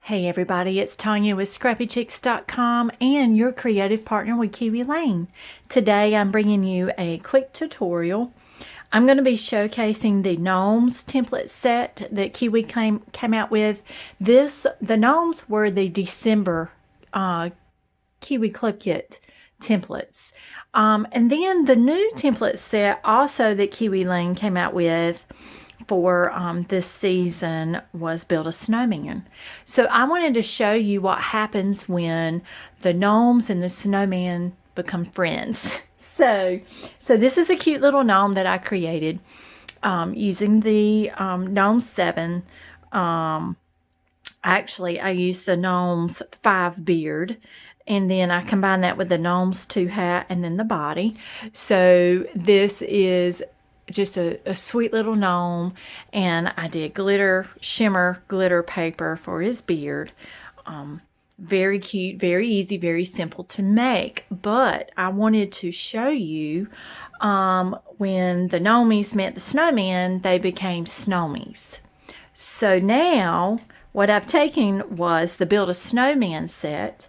Hey everybody, it's Tanya with ScrappyChicks.com and your creative partner with Kiwi Lane. Today I'm bringing you a quick tutorial. I'm going to be showcasing the Gnomes Template Set that Kiwi came out with. The Gnomes were the December Kiwi Club Kit templates. And then the new template set also that Kiwi Lane came out with for this season was Build-a-Snowman. So I wanted to show you what happens when the gnomes and the snowman become friends. So this is a cute little gnome that I created using the Gnome 7. Actually, I used the Gnome's 5 beard, and then I combined that with the Gnome's 2 hat and then the body. So this is just a sweet little gnome, and I did shimmer glitter paper for his beard. Very cute, very easy, very simple to make. But I wanted to show you when the Snomies met the snowmen, they became Snomies. So now what I've taken was the Build-a-Snowman set,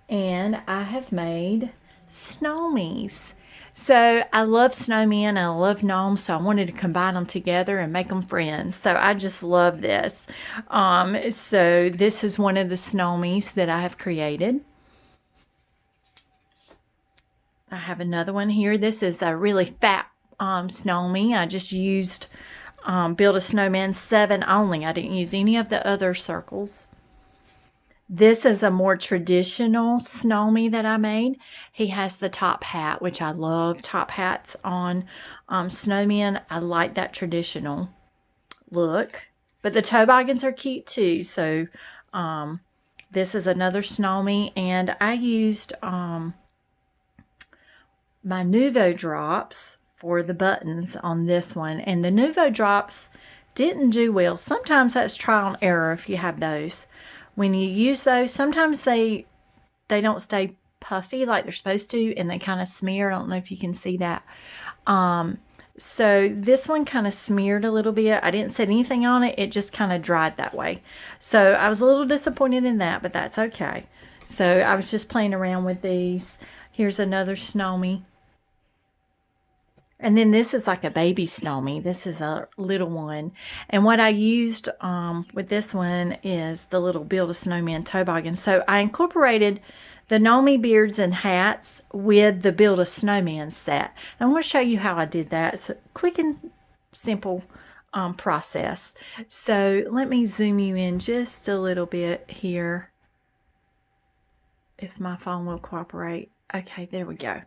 and I have made Snomies. So I love snowmen and I love gnomes, so I wanted to combine them together and make them friends. So I just love this. So this is one of the Snomies that I have created. I have another one here. This is a really fat Snomie. I just used Build-a-Snowman 7 only. I didn't use any of the other circles. This is a more traditional Snomie that I made. He has the top hat, which I love top hats on snowmen. I like that traditional look. But the toboggans are cute too. So this is another Snomie. And I used my Nuvo drops for the buttons on this one. And the Nuvo drops didn't do well. Sometimes that's trial and error if you have those. When you use those, sometimes they don't stay puffy like they're supposed to, and they kind of smear. I don't know if you can see that. So this one kind of smeared a little bit. I didn't set anything on it. It just kind of dried that way. So I was a little disappointed in that, but that's okay. So I was just playing around with these. Here's another Snomie. And then this is like a baby Snomie. This is a little one. And what I used with this one is the little Build-a-Snowman toboggan. So I incorporated the Snomie beards and hats with the Build-a-Snowman set. And I'm going to show you how I did that. It's a quick and simple process. So let me zoom you in just a little bit here, if my phone will cooperate. Okay, there we go.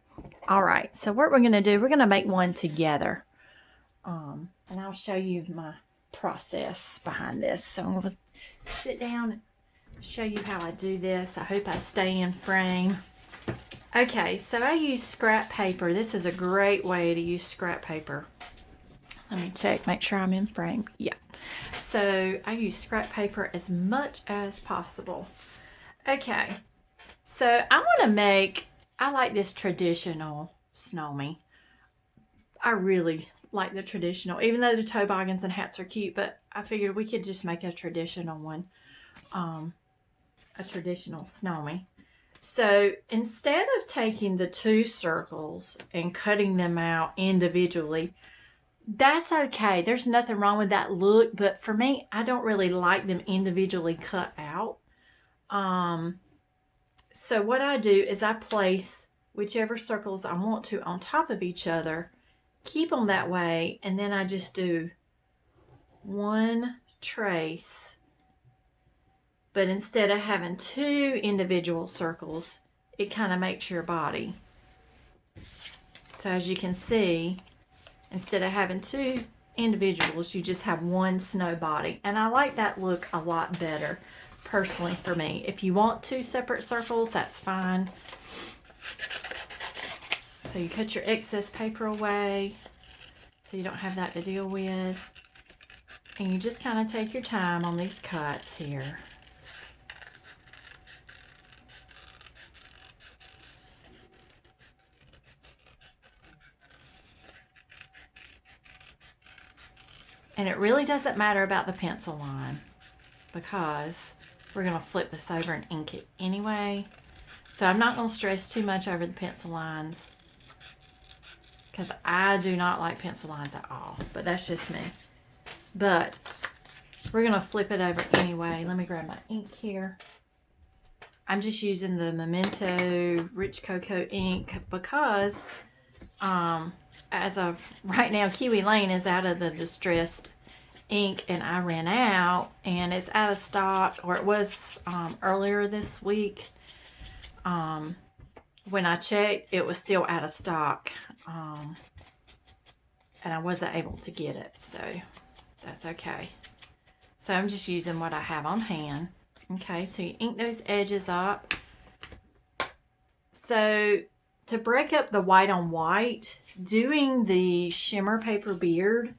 All right, so what we're going to do, we're going to make one together. And I'll show you my process behind this. So I'm going to sit down and show you how I do this. I hope I stay in frame. Okay, so I use scrap paper. This is a great way to use scrap paper. Let me check, make sure I'm in frame. Yeah. So I use scrap paper as much as possible. Okay, so I want to make... I like this traditional Snomie. I really like the traditional, even though the toboggans and hats are cute, but I figured we could just make a traditional one, a traditional Snomie. So instead of taking the 2 circles and cutting them out individually, that's okay. There's nothing wrong with that look, but for me, I don't really like them individually cut out. So what I do is I place whichever circles I want to on top of each other, keep them that way, and then I just do one trace. But instead of having 2 individual circles, it kind of makes your body. So as you can see, instead of having 2 individuals, you just have one snow body. And I like that look a lot better. Personally, for me. If you want 2 separate circles, that's fine. So you cut your excess paper away so you don't have that to deal with. And you just kind of take your time on these cuts here. And it really doesn't matter about the pencil line, because we're going to flip this over and ink it anyway. So I'm not going to stress too much over the pencil lines, because I do not like pencil lines at all, but that's just me. But we're going to flip it over anyway. Let me grab my ink here. I'm just using the Memento Rich Cocoa ink because as of right now, Kiwi Lane is out of the distressed ink, and I ran out, and it's out of stock, or it was earlier this week. When I checked, it was still out of stock, and I wasn't able to get it, so that's okay. So I'm just using what I have on hand. Okay, so you ink those edges up. So to break up the white on white, doing the shimmer paper beard,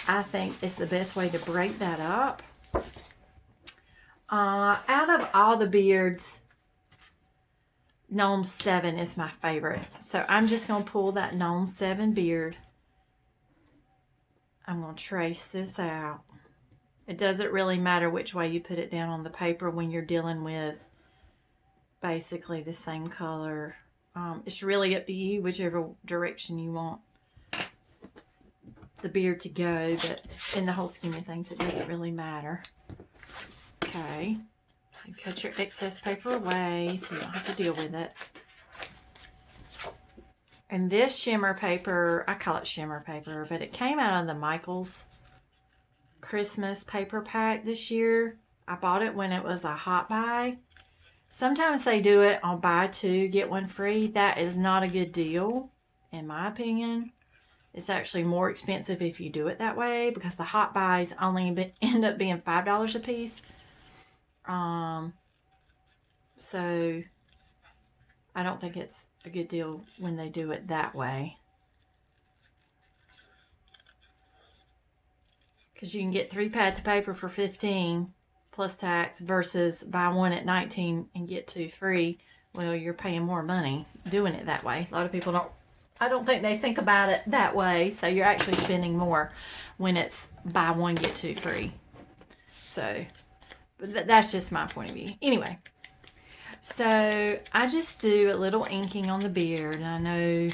I think is the best way to break that up. Out of all the beards, Gnome 7 is my favorite. So I'm just going to pull that Gnome 7 beard. I'm going to trace this out. It doesn't really matter which way you put it down on the paper when you're dealing with basically the same color. It's really up to you, whichever direction you want the beard to go, but in the whole scheme of things, it doesn't really matter. Okay, so you cut your excess paper away so you don't have to deal with it. And this shimmer paper, I call it shimmer paper, but it came out of the Michaels Christmas paper pack this year. I bought it when it was a hot buy. Sometimes they do it on buy two, get one free. That is not a good deal, in my opinion. It's actually more expensive if you do it that way, because the hot buys only end up being $5 a piece. So I don't think it's a good deal when they do it that way, because you can get 3 pads of paper for $15 plus tax versus buy one at $19 and get 2 free. Well, you're paying more money doing it that way. A lot of people don't, I don't think they think about it that way. So you're actually spending more when it's buy one, get 2 free. So, but that's just my point of view. Anyway, so I just do a little inking on the beard. And I know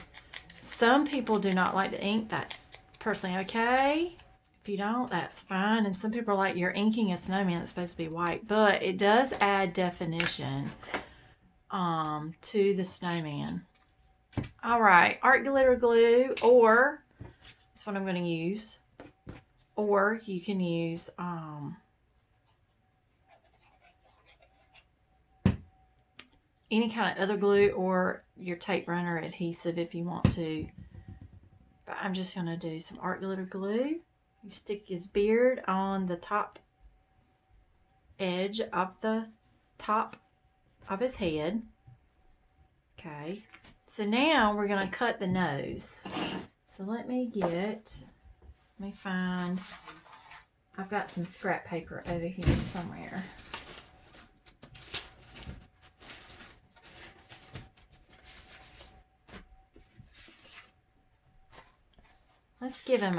some people do not like to ink. That's personally okay. If you don't, that's fine. And some people are like, you're inking a snowman that's supposed to be white. But it does add definition to the snowman. All right, art glitter glue, or that's what I'm going to use. Or you can use any kind of other glue, or your tape runner adhesive if you want to. But I'm just going to do some art glitter glue. You stick his beard on the top edge of the top of his head. Okay. So now we're going to cut the nose. So let me find, I've got some scrap paper over here somewhere. Let's give him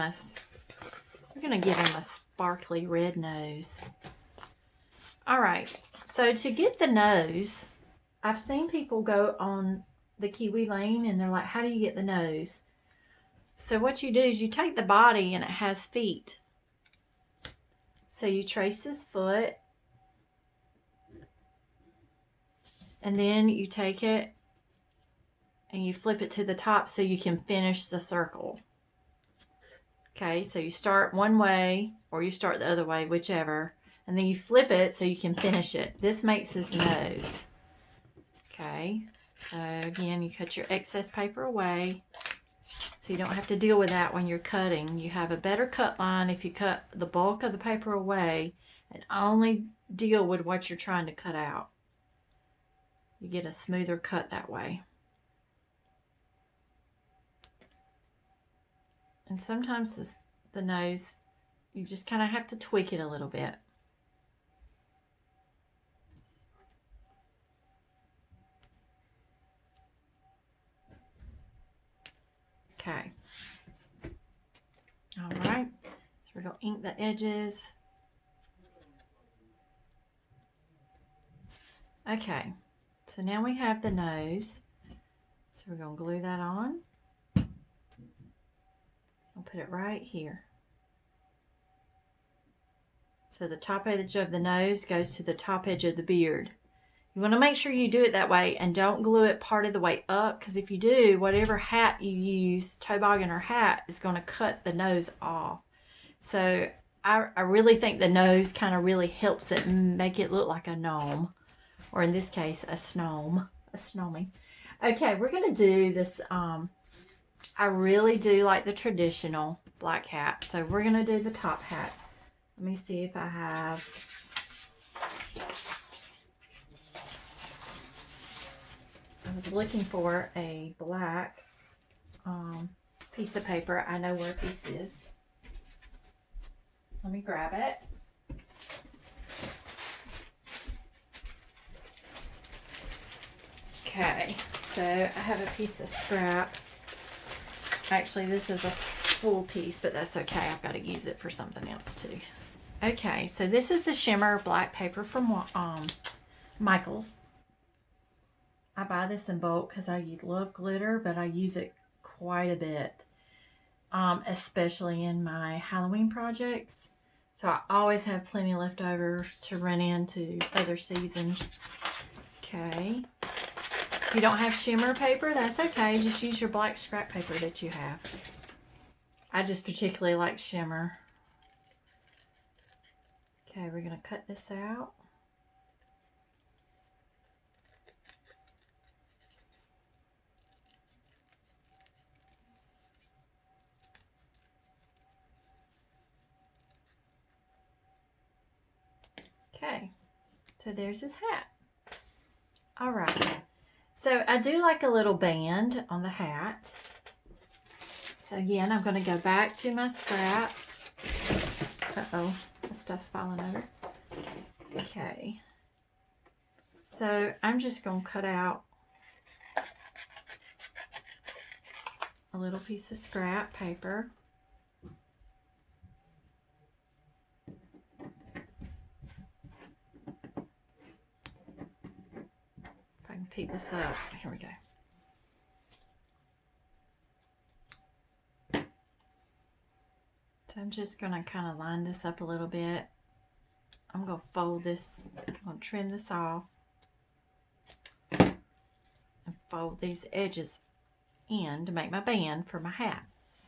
we're going to give him a sparkly red nose. All right, so to get the nose, I've seen people go on the Kiwi Lane and they're like, how do you get the nose? So what you do is you take the body and it has feet. So you trace his foot, and then you take it and you flip it to the top so you can finish the circle. Okay, so you start one way or you start the other way, whichever, and then you flip it so you can finish it. This makes his nose. Okay, so again, you cut your excess paper away so you don't have to deal with that when you're cutting. You have a better cut line if you cut the bulk of the paper away and only deal with what you're trying to cut out. You get a smoother cut that way. And sometimes the nose, you just kind of have to tweak it a little bit. Okay. All right. So we're going to ink the edges. Okay, so now we have the nose. So we're going to glue that on. I'll put it right here. So the top edge of the nose goes to the top edge of the beard. You want to make sure you do it that way and don't glue it part of the way up, because if you do, whatever hat you use, toboggan or hat, is going to cut the nose off. So I really think the nose kind of really helps it make it look like a gnome, or in this case, a snomie. Okay, we're going to do this. I really do like the traditional black hat, so we're going to do the top hat. Let me see if I have... I was looking for a black piece of paper. I know where this is. Let me grab it. Okay, so I have a piece of scrap. Actually, this is a full piece, but that's okay. I've got to use it for something else too. Okay, so this is the Shimmer black paper from Michael's. I buy this in bulk because I love glitter, but I use it quite a bit, especially in my Halloween projects. So I always have plenty left over to run into other seasons. Okay. If you don't have shimmer paper, that's okay. Just use your black scrap paper that you have. I just particularly like shimmer. Okay, we're going to cut this out. Okay, so there's his hat. All right, so I do like a little band on the hat. So again, I'm going to go back to my scraps. Uh-oh, the stuff's falling over. Okay, so I'm just going to cut out a little piece of scrap paper. If I can pick this up. Here we go. So I'm just going to kind of line this up a little bit. I'm going to fold this, I'm going to trim this off and fold these edges in to make my band for my hat.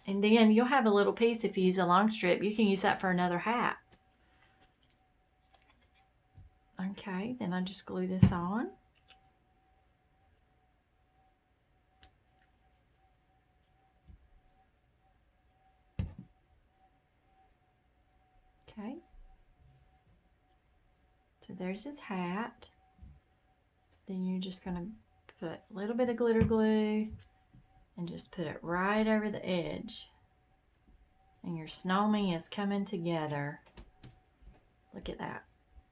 And then you'll have a little piece. If you use a long strip, you can use that for another hat. Okay, then I just glue this on. Okay. So there's his hat. Then you're just going to put a little bit of glitter glue and just put it right over the edge. And your Snomie is coming together. Look at that.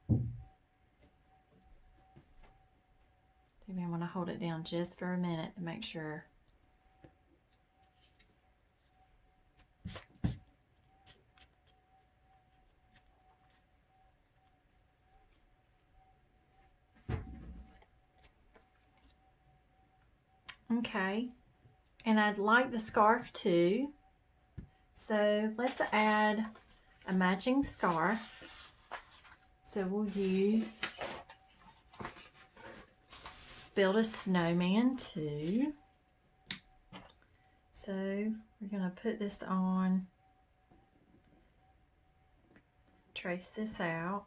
You may want to hold it down just for a minute to make sure. Okay, and I'd like the scarf too. So let's add a matching scarf. So we'll use Build-a-Snowman too. So we're going to put this on, trace this out.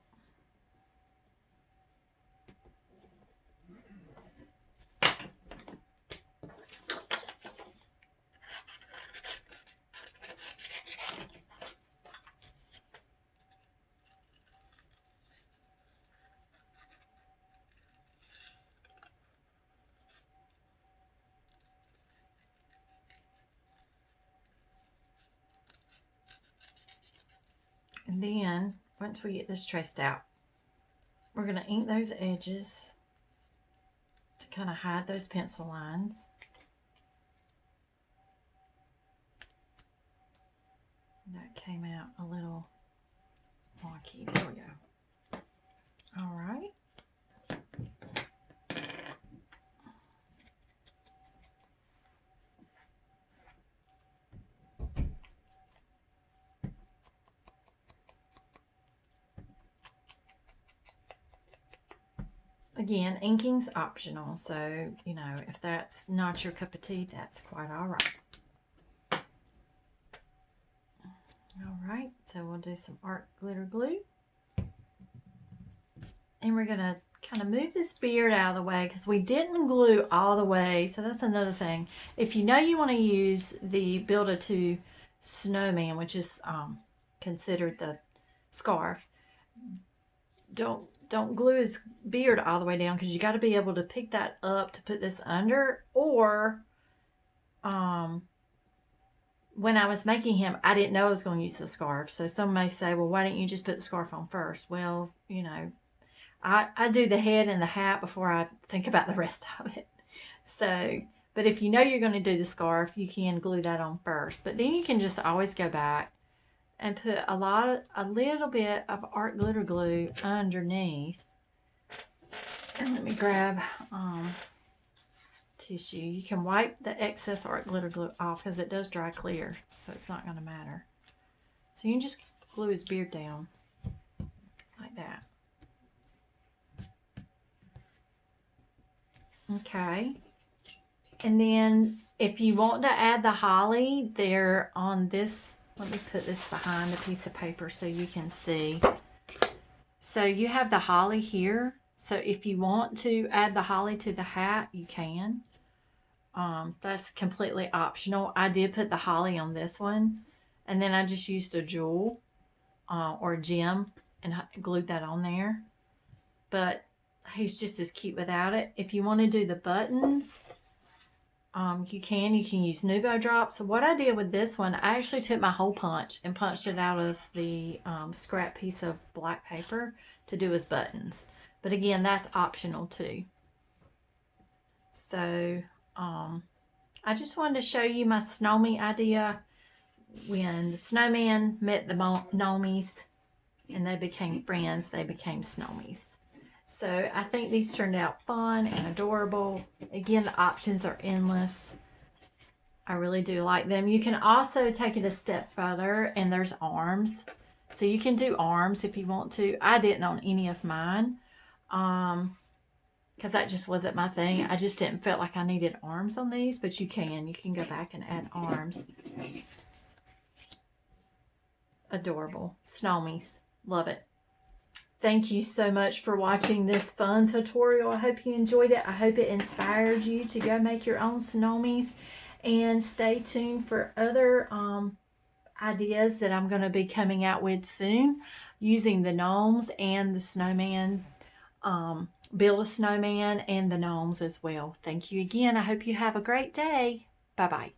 And then, once we get this traced out, we're going to ink those edges to kind of hide those pencil lines. That came out a little wonky. There we go. All right. Again, inking's optional, so, you know, if that's not your cup of tea, that's quite all right. All right, so we'll do some art glitter glue. And we're going to kind of move this beard out of the way because we didn't glue all the way. So that's another thing. If you know you want to use the Build-a-Snowman, which is considered the scarf, don't glue his beard all the way down because you got to be able to pick that up to put this under. Or when I was making him, I didn't know I was going to use the scarf. So some may say, well, why didn't you just put the scarf on first? Well, you know, I do the head and the hat before I think about the rest of it. So, but if you know you're going to do the scarf, you can glue that on first. But then you can just always go back and put a little bit of art glitter glue underneath. And let me grab tissue. You can wipe the excess art glitter glue off because it does dry clear, so it's not going to matter. So you can just glue his beard down like that. Okay, and then if you want to add the holly there on this, let me put this behind a piece of paper so you can see. So you have the holly here. So if you want to add the holly to the hat, you can. That's completely optional. I did put the holly on this one, and then I just used a jewel or a gem and glued that on there. But he's just as cute without it. If you want to do the buttons, you can use Nuvo drops. So what I did with this one, I actually took my hole punch and punched it out of the scrap piece of black paper to do his buttons. But again, that's optional too. So I just wanted to show you my Snomie idea. When the snowman met the Gnomies and they became friends, they became Snomies. So I think these turned out fun and adorable. Again, the options are endless. I really do like them. You can also take it a step further, and there's arms. So you can do arms if you want to. I didn't on any of mine because that just wasn't my thing. I just didn't feel like I needed arms on these, but you can go back and add arms. Adorable. Snomies. Love it. Thank you so much for watching this fun tutorial. I hope you enjoyed it. I hope it inspired you to go make your own Snomies. And stay tuned for other ideas that I'm going to be coming out with soon using the gnomes and the snowman. Build-a-Snowman and the gnomes as well. Thank you again. I hope you have a great day. Bye-bye.